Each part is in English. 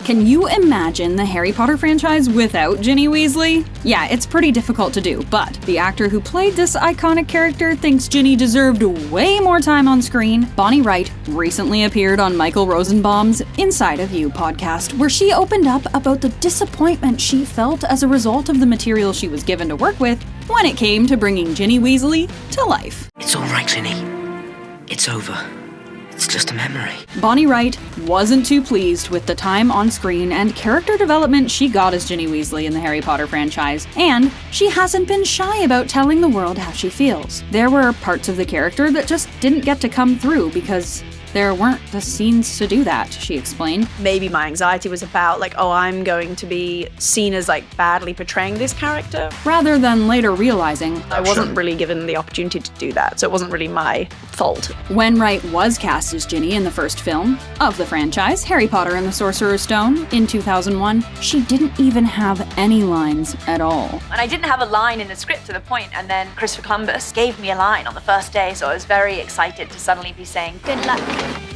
Can you imagine the Harry Potter franchise without Ginny Weasley? Yeah, it's pretty difficult to do, but the actor who played this iconic character thinks Ginny deserved way more time on screen. Bonnie Wright recently appeared on Michael Rosenbaum's Inside of You podcast, where she opened up about the disappointment she felt as a result of the material she was given to work with when it came to bringing Ginny Weasley to life. It's all right, Ginny. It's over. It's just a memory. Bonnie Wright wasn't too pleased with the time on screen and character development she got as Ginny Weasley in the Harry Potter franchise, and she hasn't been shy about telling the world how she feels. There were parts of the character that just didn't get to come through because there weren't the scenes to do that, she explained. Maybe my anxiety was about I'm going to be seen as badly portraying this character. Rather than later realizing I wasn't really given the opportunity to do that, so it wasn't really my fault. When Wright was cast as Ginny in the first film of the franchise, Harry Potter and the Sorcerer's Stone, in 2001, she didn't even have any lines at all. And I didn't have a line in the script to the point, and then Christopher Columbus gave me a line on the first day, so I was very excited to suddenly be saying, "Good luck,"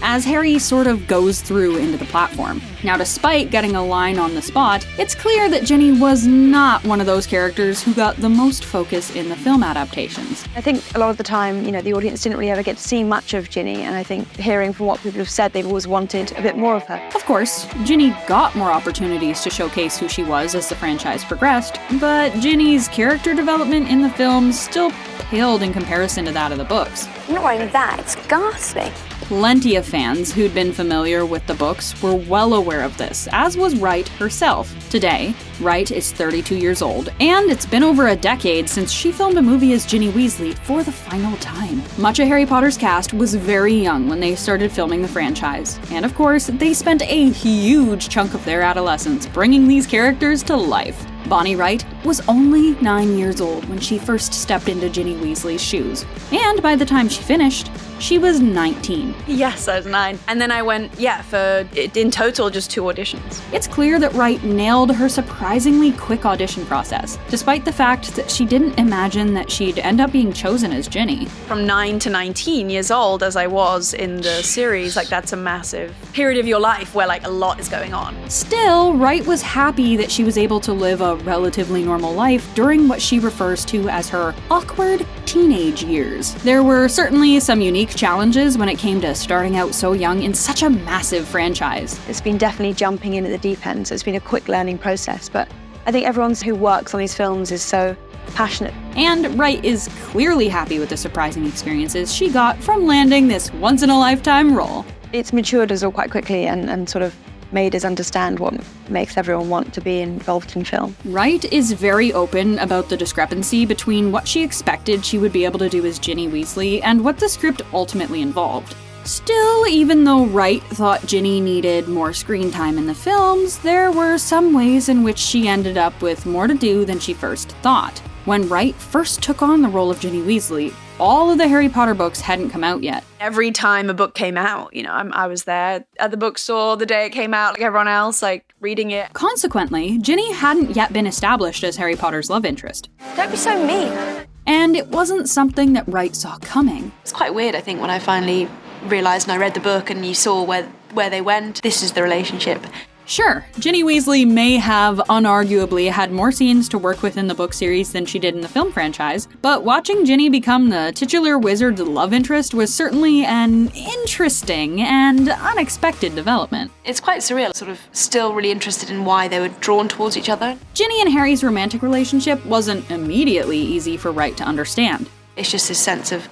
as Harry sort of goes through into the platform. Now, despite getting a line on the spot, it's clear that Ginny was not one of those characters who got the most focus in the film adaptations. I think a lot of the time, the audience didn't really ever get to see much of Ginny, and I think hearing from what people have said, they've always wanted a bit more of her. Of course, Ginny got more opportunities to showcase who she was as the franchise progressed, but Ginny's character development in the films still paled in comparison to that of the books. Not only that, it's ghastly. Plenty of fans who'd been familiar with the books were well aware of this, as was Wright herself. Today, Wright is 32 years old, and it's been over a decade since she filmed a movie as Ginny Weasley for the final time. Much of Harry Potter's cast was very young when they started filming the franchise, and of course, they spent a huge chunk of their adolescence bringing these characters to life. Bonnie Wright was only 9 years old when she first stepped into Ginny Weasley's shoes, and by the time she finished, she was 19. Yes, I was 9. And then I went, for in total just 2 auditions. It's clear that Wright nailed her surprisingly quick audition process, despite the fact that she didn't imagine that she'd end up being chosen as Ginny. From 9 to 19 years old, as I was in the series, that's a massive period of your life where a lot is going on. Still, Wright was happy that she was able to live a relatively normal life during what she refers to as her awkward teenage years. There were certainly some unique challenges when it came to starting out so young in such a massive franchise. It's been definitely jumping in at the deep end, so it's been a quick learning process, but I think everyone who works on these films is so passionate. And Wright is clearly happy with the surprising experiences she got from landing this once-in-a-lifetime role. It's matured us all quite quickly and sort of made us understand what makes everyone want to be involved in film. Wright is very open about the discrepancy between what she expected she would be able to do as Ginny Weasley and what the script ultimately involved. Still, even though Wright thought Ginny needed more screen time in the films, there were some ways in which she ended up with more to do than she first thought. When Wright first took on the role of Ginny Weasley, all of the Harry Potter books hadn't come out yet. Every time a book came out, I was there at the bookstore the day it came out, like everyone else, reading it. Consequently, Ginny hadn't yet been established as Harry Potter's love interest. Don't be so mean. And it wasn't something that Wright saw coming. It's quite weird, I think, when I finally realised and I read the book and you saw where they went. This is the relationship. Sure, Ginny Weasley may have unarguably had more scenes to work with in the book series than she did in the film franchise, but watching Ginny become the titular wizard's love interest was certainly an interesting and unexpected development. It's quite surreal, sort of still really interested in why they were drawn towards each other. Ginny and Harry's romantic relationship wasn't immediately easy for Wright to understand. It's just this sense of,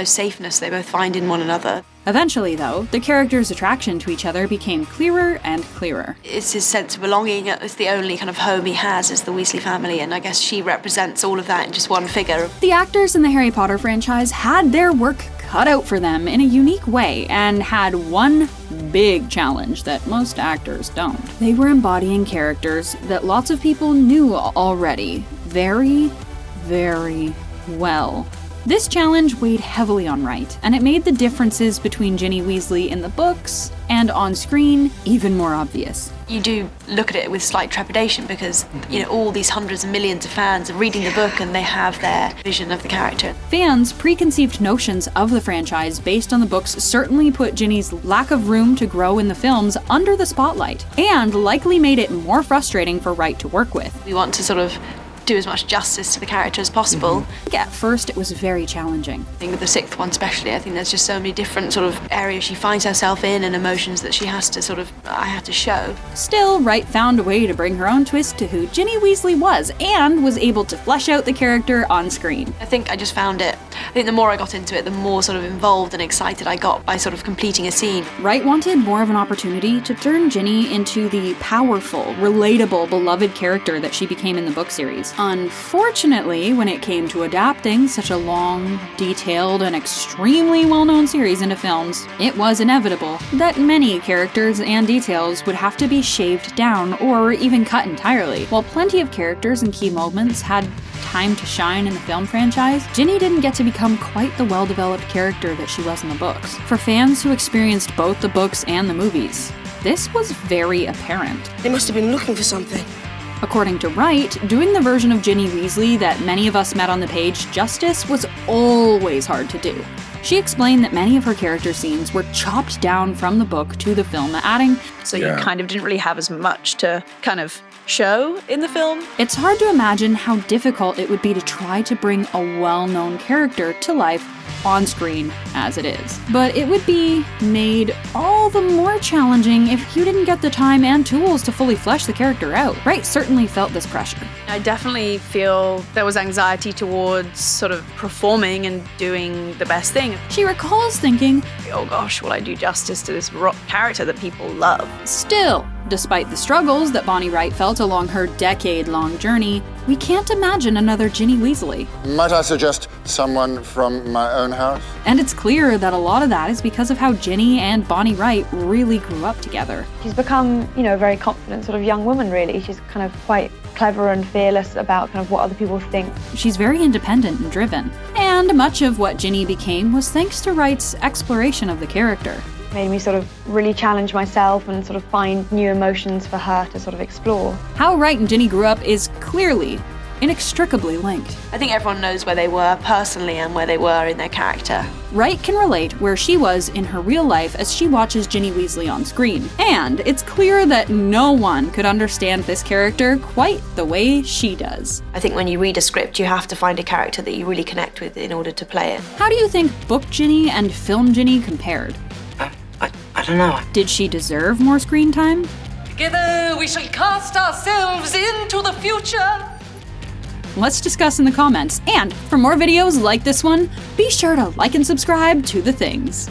safeness they both find in one another. Eventually, though, the characters' attraction to each other became clearer and clearer. It's his sense of belonging. It's the only kind of home he has is the Weasley family, and I guess she represents all of that in just one figure. The actors in the Harry Potter franchise had their work cut out for them in a unique way and had one big challenge that most actors don't. They were embodying characters that lots of people knew already very, very well. This challenge weighed heavily on Wright, and it made the differences between Ginny Weasley in the books and on screen even more obvious. You do look at it with slight trepidation because, all these hundreds of millions of fans are reading the book and they have their vision of the character. Fans' preconceived notions of the franchise based on the books certainly put Ginny's lack of room to grow in the films under the spotlight, and likely made it more frustrating for Wright to work with. We want to sort of do as much justice to the character as possible. At first, it was very challenging. I think with the 6th one especially, I think there's just so many different sort of areas she finds herself in and emotions that she has to I have to show. Still, Wright found a way to bring her own twist to who Ginny Weasley was, and was able to flesh out the character on screen. I think the more I got into it, the more sort of involved and excited I got by sort of completing a scene. Wright wanted more of an opportunity to turn Ginny into the powerful, relatable, beloved character that she became in the book series. Unfortunately, when it came to adapting such a long, detailed, and extremely well-known series into films, it was inevitable that many characters and details would have to be shaved down or even cut entirely. While plenty of characters and key moments had time to shine in the film franchise, Ginny didn't get to become quite the well-developed character that she was in the books. For fans who experienced both the books and the movies, this was very apparent. They must have been looking for something. According to Wright, doing the version of Ginny Weasley that many of us met on the page justice was always hard to do. She explained that many of her character scenes were chopped down from the book to the film, adding, So you kind of didn't really have as much to kind of show in the film. It's hard to imagine how difficult it would be to try to bring a well-known character to life on screen as it is. But it would be made all the more challenging if you didn't get the time and tools to fully flesh the character out. Wright certainly felt this pressure. I definitely feel there was anxiety towards sort of performing and doing the best thing. She recalls thinking, oh gosh, will I do justice to this character that people love? Still, despite the struggles that Bonnie Wright felt along her decade-long journey, we can't imagine another Ginny Weasley. Might I suggest someone from my own house? And it's clear that a lot of that is because of how Ginny and Bonnie Wright really grew up together. She's become, a very confident sort of young woman, really. She's kind of quite clever and fearless about kind of what other people think. She's very independent and driven. And much of what Ginny became was thanks to Wright's exploration of the character. Made me sort of really challenge myself and sort of find new emotions for her to sort of explore. How Wright and Ginny grew up is clearly, inextricably linked. I think everyone knows where they were personally and where they were in their character. Wright can relate where she was in her real life as she watches Ginny Weasley on screen. And it's clear that no one could understand this character quite the way she does. I think when you read a script, you have to find a character that you really connect with in order to play it. How do you think book Ginny and film Ginny compared? I don't know. Did she deserve more screen time? Together we shall cast ourselves into the future. Let's discuss in the comments, and for more videos like this one, be sure to like and subscribe to The Things.